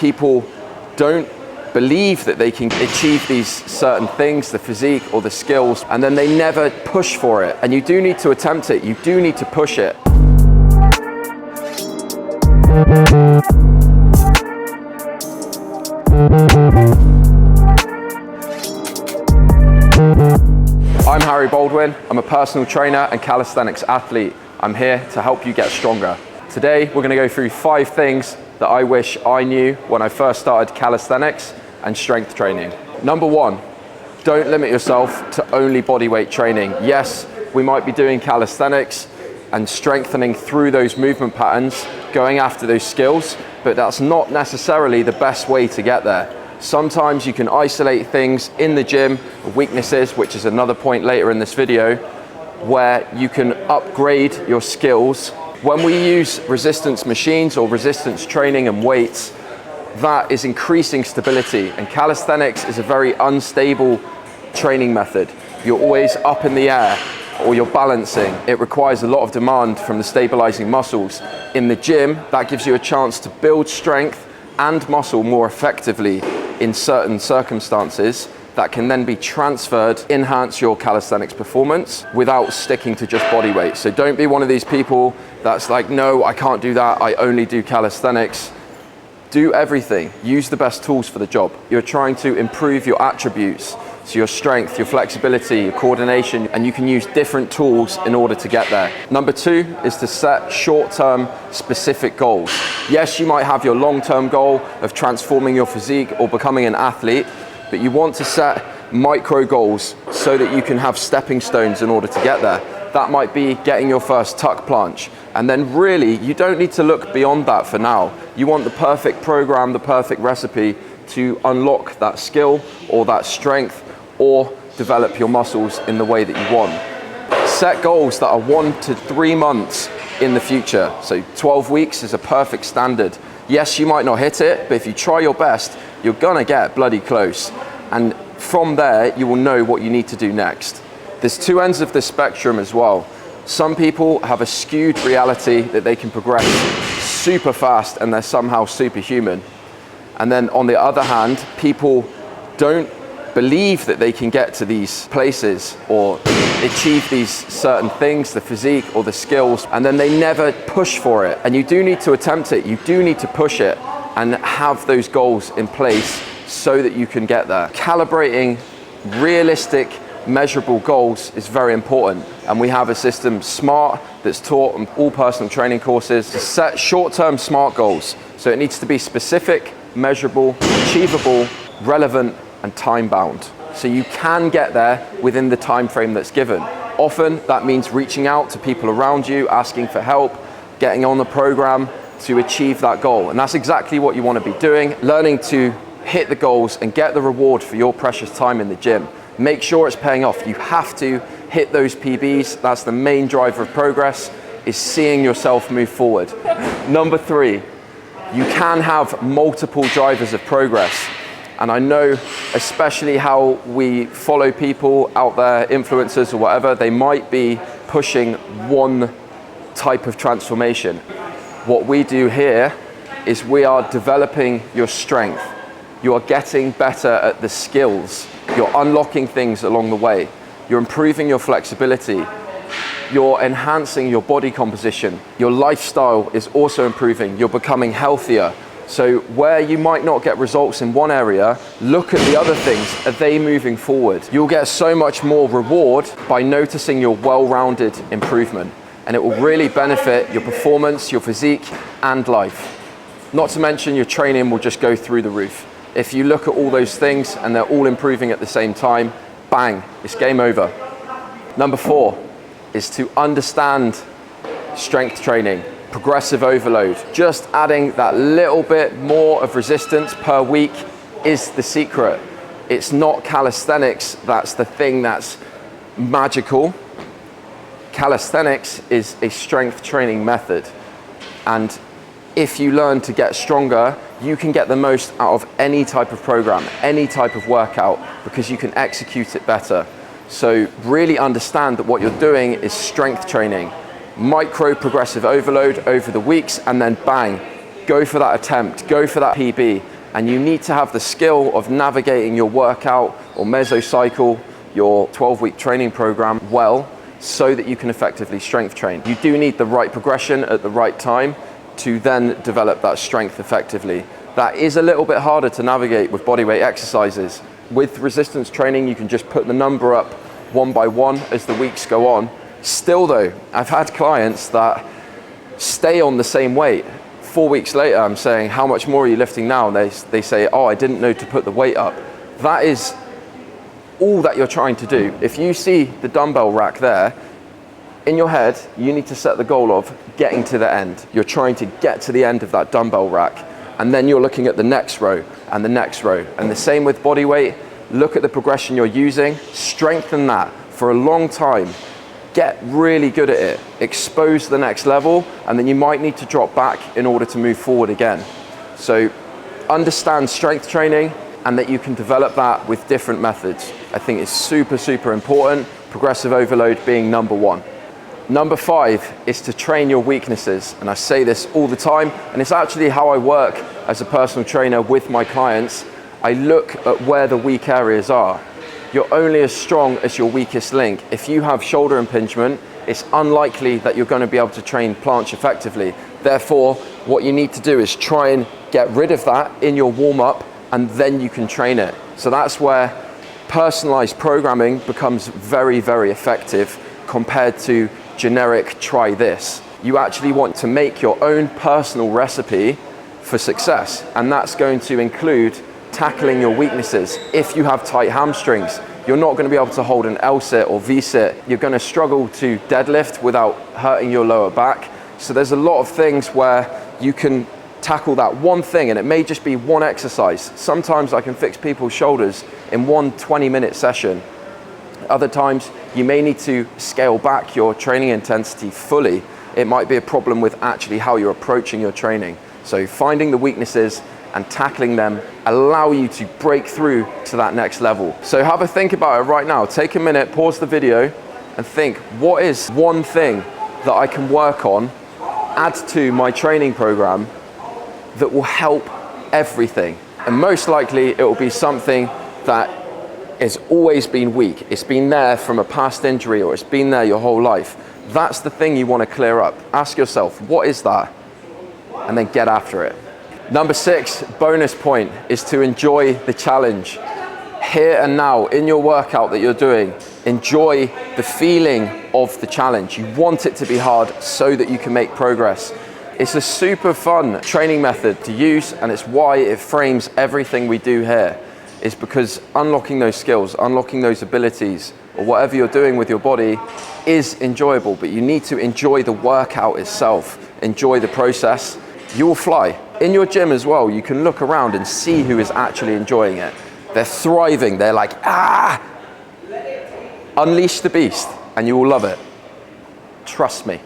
people don't believe that they can achieve these certain things, the physique or the skills, and then they never push for it. And you do need to attempt it, you do need to push it. I'm Harry Baldwin. I'm a personal trainer and calisthenics athlete. I'm here to help you get stronger. Today, we're going to go through 5 things that I wish I knew when I first started calisthenics and strength training. Number 1, don't limit yourself to only bodyweight training. Yes, we might be doing calisthenics and strengthening through those movement patterns, going after those skills, but that's not necessarily the best way to get there. Sometimes you can isolate things in the gym, weaknesses, which is another point later in this video, where you can upgrade your skills. When we use resistance machines or resistance training and weights, that is increasing stability, and calisthenics is a very unstable training method. You're always up in the air or you're balancing. It requires a lot of demand from the stabilizing muscles. In the gym, that gives you a chance to build strength and muscle more effectively in certain circumstances that can then be transferred, enhance your calisthenics performance without sticking to just body weight. So don't be one of these people that's like, no, I can't do that, I only do calisthenics. Do everything, use the best tools for the job. You're trying to improve your attributes, so your strength, your flexibility, your coordination, and you can use different tools in order to get there. Number 2 is to set short-term specific goals. Yes, you might have your long-term goal of transforming your physique or becoming an athlete, but you want to set micro goals so that you can have stepping stones in order to get there. That might be getting your first tuck planche. And then really, you don't need to look beyond that for now. You want the perfect program, the perfect recipe to unlock that skill or that strength or develop your muscles in the way that you want. Set goals that are 1 to 3 months in the future. So 12 weeks is a perfect standard. Yes, you might not hit it, but if you try your best, you're gonna get bloody close. And from there, you will know what you need to do next. There's 2 ends of the spectrum as well. Some people have a skewed reality that they can progress super fast and they're somehow superhuman. And then on the other hand, people don't believe that they can get to these places or achieve these certain things, the physique or the skills, and then they never push for it. And you do need to attempt it, you do need to push it and have those goals in place so that you can get there. Calibrating realistic, measurable goals is very important, and we have a system, SMART, that's taught on all personal training courses to set short-term SMART goals. So it needs to be specific, measurable, achievable, relevant, and time-bound. So you can get there within the time frame that's given. Often that means reaching out to people around you, asking for help, getting on the program to achieve that goal. And that's exactly what you want to be doing, learning to hit the goals and get the reward for your precious time in the gym. Make sure it's paying off. You have to hit those PBs. That's the main driver of progress, is seeing yourself move forward. Number 3, you can have multiple drivers of progress. And I know especially how we follow people out there, influencers or whatever, they might be pushing one type of transformation. What we do here is we are developing your strength. You are getting better at the skills. You're unlocking things along the way. You're improving your flexibility. You're enhancing your body composition. Your lifestyle is also improving. You're becoming healthier. So where you might not get results in one area, look at the other things. Are they moving forward? You'll get so much more reward by noticing your well-rounded improvement, and it will really benefit your performance, your physique, and life. Not to mention your training will just go through the roof. If you look at all those things and they're all improving at the same time, bang, it's game over. Number 4 is to understand strength training, progressive overload. Just adding that little bit more of resistance per week is the secret. It's not calisthenics that's the thing that's magical. Calisthenics is a strength training method. And if you learn to get stronger, you can get the most out of any type of program, any type of workout, because you can execute it better. So really understand that what you're doing is strength training. Micro progressive overload over the weeks, and then bang, go for that attempt, go for that PB, And you need to have the skill of navigating your workout or mesocycle, your 12-week training program well, so that you can effectively strength train. You do need the right progression at the right time to then develop that strength effectively. That is a little bit harder to navigate with bodyweight exercises. With resistance training, you can just put the number up one by one as the weeks go on. Still though, I've had clients that stay on the same weight. 4 weeks later, I'm saying, how much more are you lifting now? And they say, oh, I didn't know to put the weight up. That is all that you're trying to do. If you see the dumbbell rack there, in your head, you need to set the goal of getting to the end. You're trying to get to the end of that dumbbell rack. And then you're looking at the next row and the next row. And the same with body weight. Look at the progression you're using, strengthen that for a long time. Get really good at it, expose the next level, and then you might need to drop back in order to move forward again. So understand strength training and that you can develop that with different methods. I think it's super, super important, progressive overload being number one. Number 5 is to train your weaknesses. And I say this all the time, and it's actually how I work as a personal trainer with my clients. I look at where the weak areas are. You're only as strong as your weakest link. If you have shoulder impingement, it's unlikely that you're going to be able to train planche effectively. Therefore, what you need to do is try and get rid of that in your warm-up, and then you can train it. So that's where personalized programming becomes very, very effective compared to generic try this. You actually want to make your own personal recipe for success, and that's going to include tackling your weaknesses. If you have tight hamstrings, you're not going to be able to hold an L-sit or V-sit. You're going to struggle to deadlift without hurting your lower back. So there's a lot of things where you can tackle that one thing, and it may just be one exercise. Sometimes I can fix people's shoulders in one 20-minute session. Other times you may need to scale back your training intensity fully. It might be a problem with actually how you're approaching your training. So finding the weaknesses and tackling them allow you to break through to that next level. So have a think about it right now. Take a minute, pause the video, and think, what is one thing that I can work on, add to my training program that will help everything? And most likely it will be something that has always been weak. It's been there from a past injury, or it's been there your whole life. That's the thing you want to clear up. Ask yourself, what is that? And then get after it. Number 6, bonus point, is to enjoy the challenge. Here and now, in your workout that you're doing, enjoy the feeling of the challenge. You want it to be hard so that you can make progress. It's a super fun training method to use, and it's why it frames everything we do here. Is because unlocking those skills, unlocking those abilities, or whatever you're doing with your body is enjoyable, but you need to enjoy the workout itself, enjoy the process. You will fly. In your gym as well, you can look around and see who is actually enjoying it. They're thriving, they're like, ah! Unleash the beast, and you will love it. Trust me.